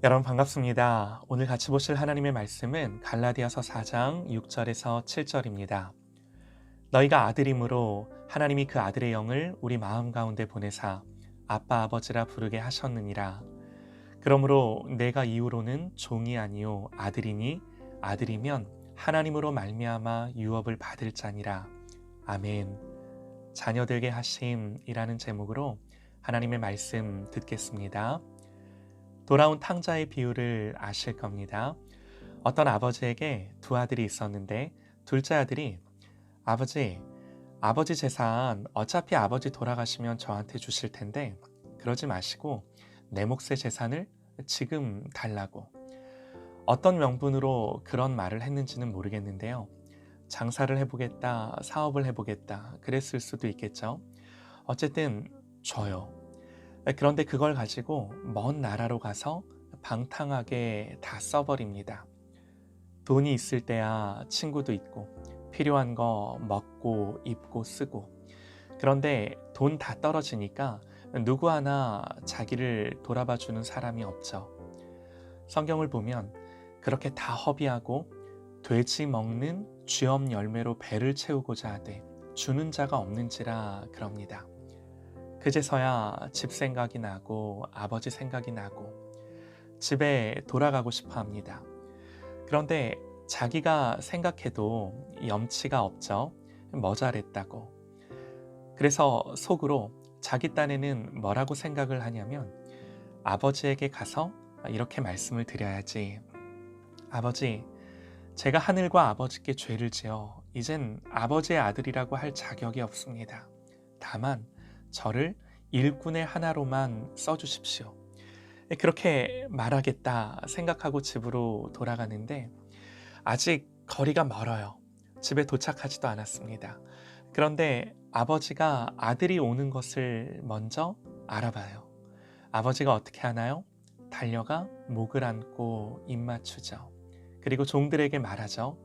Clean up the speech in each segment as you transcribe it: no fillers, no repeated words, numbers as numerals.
여러분 반갑습니다. 오늘 같이 보실 하나님의 말씀은 갈라디아서 4장 6절에서 7절입니다. 너희가 아들임으로 하나님이 그 아들의 영을 우리 마음 가운데 보내사 아빠 아버지라 부르게 하셨느니라. 그러므로 내가 이후로는 종이 아니요 아들이니 아들이면 하나님으로 말미암아 유업을 받을 자니라. 아멘. 자녀되게 하심이라는 제목으로 하나님의 말씀 듣겠습니다. 돌아온 탕자의 비유를 아실 겁니다. 어떤 아버지에게 두 아들이 있었는데 둘째 아들이 아버지 재산 어차피 아버지 돌아가시면 저한테 주실 텐데 그러지 마시고 내 몫의 재산을 지금 달라고. 어떤 명분으로 그런 말을 했는지는 모르겠는데요. 장사를 해보겠다, 사업을 해보겠다 그랬을 수도 있겠죠. 어쨌든 줘요. 그런데 그걸 가지고 먼 나라로 가서 방탕하게 다 써버립니다. 돈이 있을 때야 친구도 있고 필요한 거 먹고 입고 쓰고, 그런데 돈 다 떨어지니까 누구 하나 자기를 돌아봐 주는 사람이 없죠. 성경을 보면 그렇게 다 허비하고 돼지 먹는 쥐엄 열매로 배를 채우고자 하되 주는 자가 없는지라 그럽니다. 그제서야 집 생각이 나고 아버지 생각이 나고 집에 돌아가고 싶어 합니다. 그런데 자기가 생각해도 염치가 없죠. 모자랬다고. 그래서 속으로 자기 딴에는 뭐라고 생각을 하냐면 아버지에게 가서 이렇게 말씀을 드려야지. 아버지, 제가 하늘과 아버지께 죄를 지어 이젠 아버지의 아들이라고 할 자격이 없습니다. 다만 저를 일꾼의 하나로만 써주십시오. 그렇게 말하겠다 생각하고 집으로 돌아가는데 아직 거리가 멀어요. 집에 도착하지도 않았습니다. 그런데 아버지가 아들이 오는 것을 먼저 알아봐요. 아버지가 어떻게 하나요? 달려가 목을 안고 입 맞추죠. 그리고 종들에게 말하죠.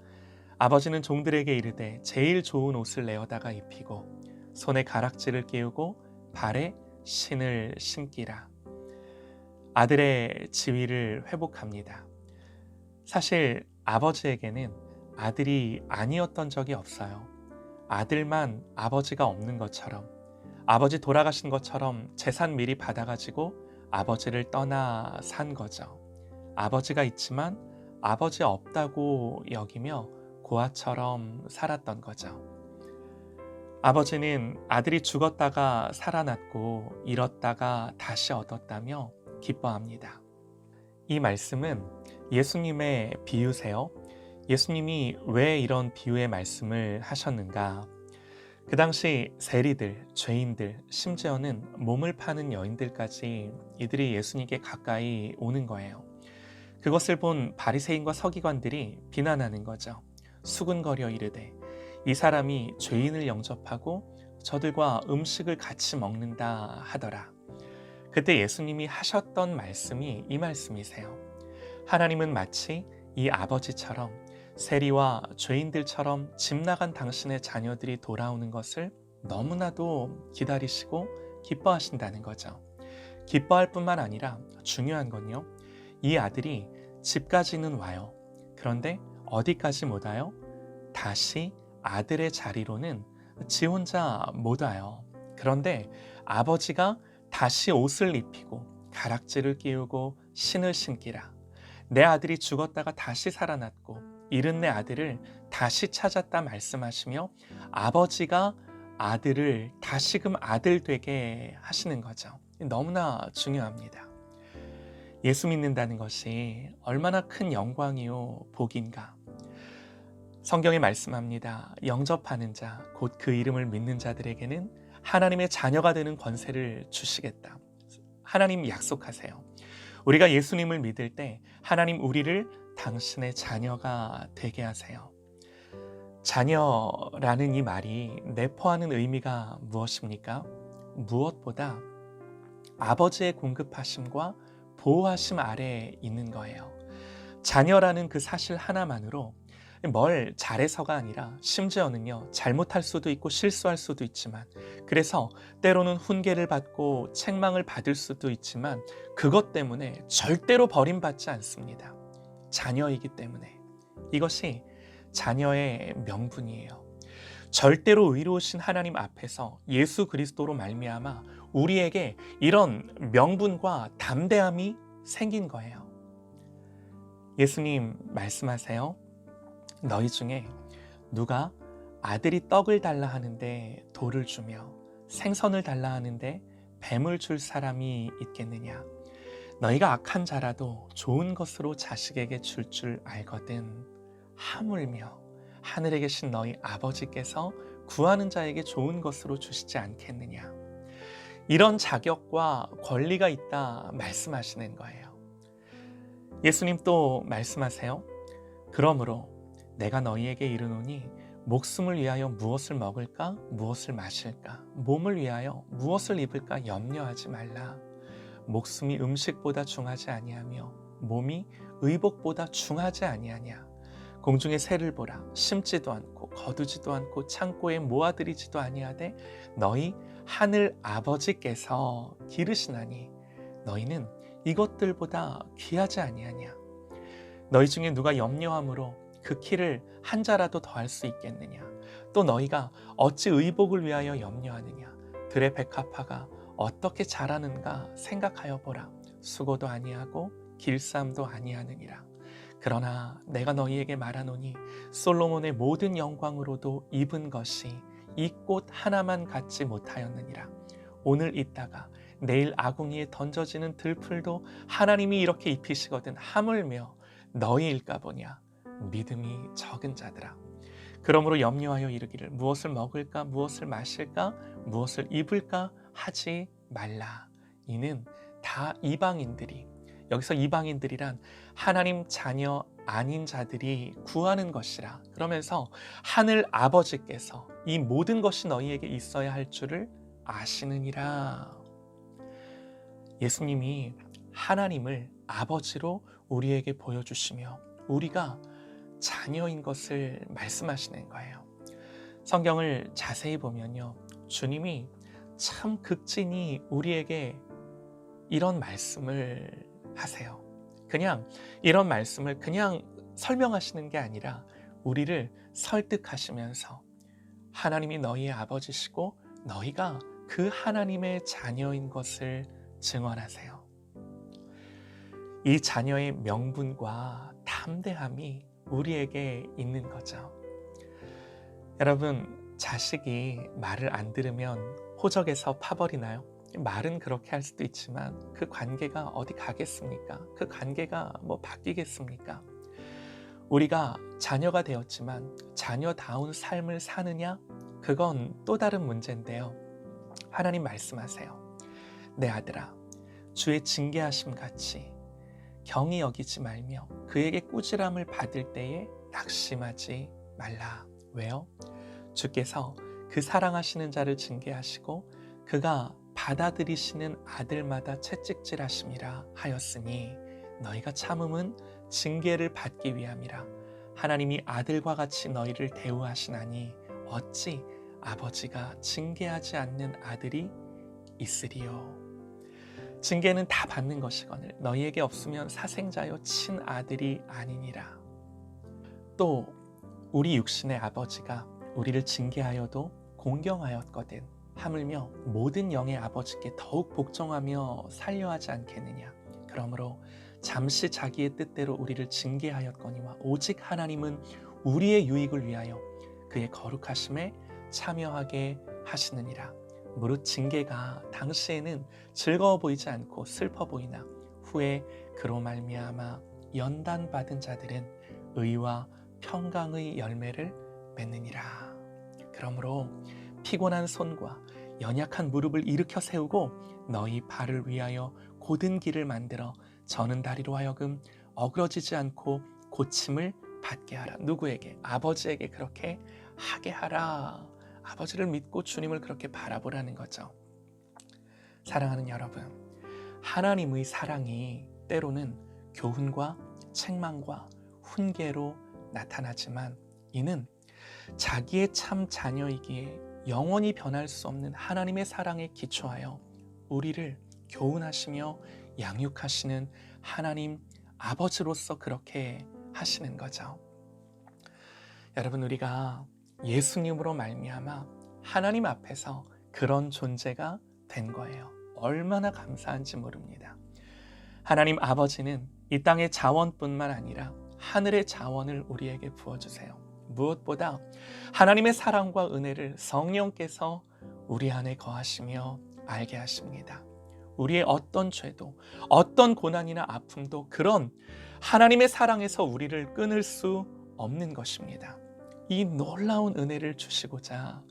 아버지는 종들에게 이르되 제일 좋은 옷을 내어다가 입히고 손에 가락지를 끼우고 발에 신을 신기라. 아들의 지위를 회복합니다. 사실 아버지에게는 아들이 아니었던 적이 없어요. 아들만 아버지가 없는 것처럼, 아버지 돌아가신 것처럼 재산 미리 받아가지고 아버지를 떠나 산 거죠. 아버지가 있지만 아버지 없다고 여기며 고아처럼 살았던 거죠. 아버지는 아들이 죽었다가 살아났고 잃었다가 다시 얻었다며 기뻐합니다. 이 말씀은 예수님의 비유세요. 예수님이 왜 이런 비유의 말씀을 하셨는가? 그 당시 세리들, 죄인들, 심지어는 몸을 파는 여인들까지 이들이 예수님께 가까이 오는 거예요. 그것을 본 바리새인과 서기관들이 비난하는 거죠. 수군거려 이르되 이 사람이 죄인을 영접하고 저들과 음식을 같이 먹는다 하더라. 그때 예수님이 하셨던 말씀이 이 말씀이세요. 하나님은 마치 이 아버지처럼 세리와 죄인들처럼 집 나간 당신의 자녀들이 돌아오는 것을 너무나도 기다리시고 기뻐하신다는 거죠. 기뻐할 뿐만 아니라 중요한 건요. 이 아들이 집까지는 와요. 그런데 어디까지 못 와요? 다시 아들의 자리로는 지 혼자 못 와요. 그런데 아버지가 다시 옷을 입히고 가락지를 끼우고 신을 신기라. 내 아들이 죽었다가 다시 살아났고 잃은 내 아들을 다시 찾았다 말씀하시며 아버지가 아들을 다시금 아들 되게 하시는 거죠. 너무나 중요합니다. 예수 믿는다는 것이 얼마나 큰 영광이요 복인가. 성경에 말씀합니다. 영접하는 자, 곧 그 이름을 믿는 자들에게는 하나님의 자녀가 되는 권세를 주시겠다. 하나님 약속하세요. 우리가 예수님을 믿을 때 하나님 우리를 당신의 자녀가 되게 하세요. 자녀라는 이 말이 내포하는 의미가 무엇입니까? 무엇보다 아버지의 공급하심과 보호하심 아래에 있는 거예요. 자녀라는 그 사실 하나만으로 뭘 잘해서가 아니라 심지어는요, 잘못할 수도 있고 실수할 수도 있지만, 그래서 때로는 훈계를 받고 책망을 받을 수도 있지만 그것 때문에 절대로 버림받지 않습니다. 자녀이기 때문에. 이것이 자녀의 명분이에요. 절대로 의로우신 하나님 앞에서 예수 그리스도로 말미암아 우리에게 이런 명분과 담대함이 생긴 거예요. 예수님 말씀하세요. 너희 중에 누가 아들이 떡을 달라 하는데 돌을 주며 생선을 달라 하는데 뱀을 줄 사람이 있겠느냐? 너희가 악한 자라도 좋은 것으로 자식에게 줄 알거든. 하물며 하늘에 계신 너희 아버지께서 구하는 자에게 좋은 것으로 주시지 않겠느냐? 이런 자격과 권리가 있다 말씀하시는 거예요. 예수님 또 말씀하세요. 그러므로 내가 너희에게 이르노니 목숨을 위하여 무엇을 먹을까 무엇을 마실까 몸을 위하여 무엇을 입을까 염려하지 말라. 목숨이 음식보다 중하지 아니하며 몸이 의복보다 중하지 아니하냐. 공중의 새를 보라. 심지도 않고 거두지도 않고 창고에 모아들이지도 아니하되 너희 하늘 아버지께서 기르시나니 너희는 이것들보다 귀하지 아니하냐. 너희 중에 누가 염려함으로 그 키를 한 자라도 더할 수 있겠느냐. 또 너희가 어찌 의복을 위하여 염려하느냐. 들의 백합화가 어떻게 자라는가 생각하여 보라. 수고도 아니하고 길쌈도 아니하느니라. 그러나 내가 너희에게 말하노니 솔로몬의 모든 영광으로도 입은 것이 이 꽃 하나만 갖지 못하였느니라. 오늘 있다가 내일 아궁이에 던져지는 들풀도 하나님이 이렇게 입히시거든 하물며 너희일까 보냐. 믿음이 적은 자들아. 그러므로 염려하여 이르기를 무엇을 먹을까 무엇을 마실까 무엇을 입을까 하지 말라. 이는 다 이방인들이, 여기서 이방인들이란 하나님 자녀 아닌 자들이 구하는 것이라. 그러면서 하늘 아버지께서 이 모든 것이 너희에게 있어야 할 줄을 아시느니라. 예수님이 하나님을 아버지로 우리에게 보여주시며 우리가 자녀인 것을 말씀하시는 거예요. 성경을 자세히 보면요, 주님이 참 극진히 우리에게 이런 말씀을 하세요. 그냥 이런 말씀을 그냥 설명하시는 게 아니라 우리를 설득하시면서 하나님이 너희의 아버지시고 너희가 그 하나님의 자녀인 것을 증언하세요. 이 자녀의 명분과 담대함이 우리에게 있는 거죠. 여러분, 자식이 말을 안 들으면 호적에서 파버리나요? 말은 그렇게 할 수도 있지만 그 관계가 어디 가겠습니까? 그 관계가 뭐 바뀌겠습니까? 우리가 자녀가 되었지만 자녀다운 삶을 사느냐? 그건 또 다른 문제인데요. 하나님 말씀하세요. 내 아들아, 주의 징계하심 같이 경히 여기지 말며 그에게 꾸지람을 받을 때에 낙심하지 말라. 왜요? 주께서 그 사랑하시는 자를 징계하시고 그가 받아들이시는 아들마다 채찍질하심이라 하였으니 너희가 참음은 징계를 받기 위함이라. 하나님이 아들과 같이 너희를 대우하시나니 어찌 아버지가 징계하지 않는 아들이 있으리요. 징계는 다 받는 것이거늘 너희에게 없으면 사생자요 친아들이 아니니라. 또 우리 육신의 아버지가 우리를 징계하여도 공경하였거든 하물며 모든 영의 아버지께 더욱 복종하며 살려하지 않겠느냐. 그러므로 잠시 자기의 뜻대로 우리를 징계하였거니와 오직 하나님은 우리의 유익을 위하여 그의 거룩하심에 참여하게 하시느니라. 무릇 징계가 당시에는 즐거워 보이지 않고 슬퍼 보이나 후에 그로 말미암아 연단받은 자들은 의와 평강의 열매를 맺느니라. 그러므로 피곤한 손과 연약한 무릎을 일으켜 세우고 너희 발을 위하여 곧은 길을 만들어 저는 다리로 하여금 어그러지지 않고 고침을 받게 하라. 누구에게? 아버지에게 그렇게 하게 하라. 아버지를 믿고 주님을 그렇게 바라보라는 거죠. 사랑하는 여러분, 하나님의 사랑이 때로는 교훈과 책망과 훈계로 나타나지만 이는 자기의 참 자녀이기에 영원히 변할 수 없는 하나님의 사랑에 기초하여 우리를 교훈하시며 양육하시는 하나님 아버지로서 그렇게 하시는 거죠. 여러분, 우리가 예수님으로 말미암아 하나님 앞에서 그런 존재가 된 거예요. 얼마나 감사한지 모릅니다. 하나님 아버지는 이 땅의 자원뿐만 아니라 하늘의 자원을 우리에게 부어주세요. 무엇보다 하나님의 사랑과 은혜를 성령께서 우리 안에 거하시며 알게 하십니다. 우리의 어떤 죄도, 어떤 고난이나 아픔도 그런 하나님의 사랑에서 우리를 끊을 수 없는 것입니다. 이 놀라운 은혜를 주시고자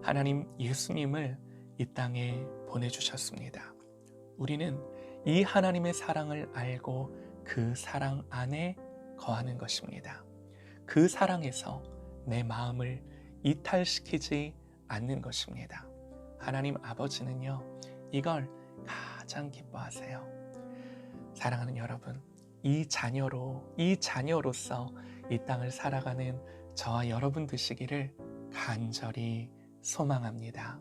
하나님 예수님을 이 땅에 보내주셨습니다. 우리는 이 하나님의 사랑을 알고 그 사랑 안에 거하는 것입니다. 그 사랑에서 내 마음을 이탈시키지 않는 것입니다. 하나님 아버지는요, 이걸 가장 기뻐하세요. 사랑하는 여러분, 이 자녀로서 이 땅을 살아가는 저와 여러분 되시기를 간절히 소망합니다.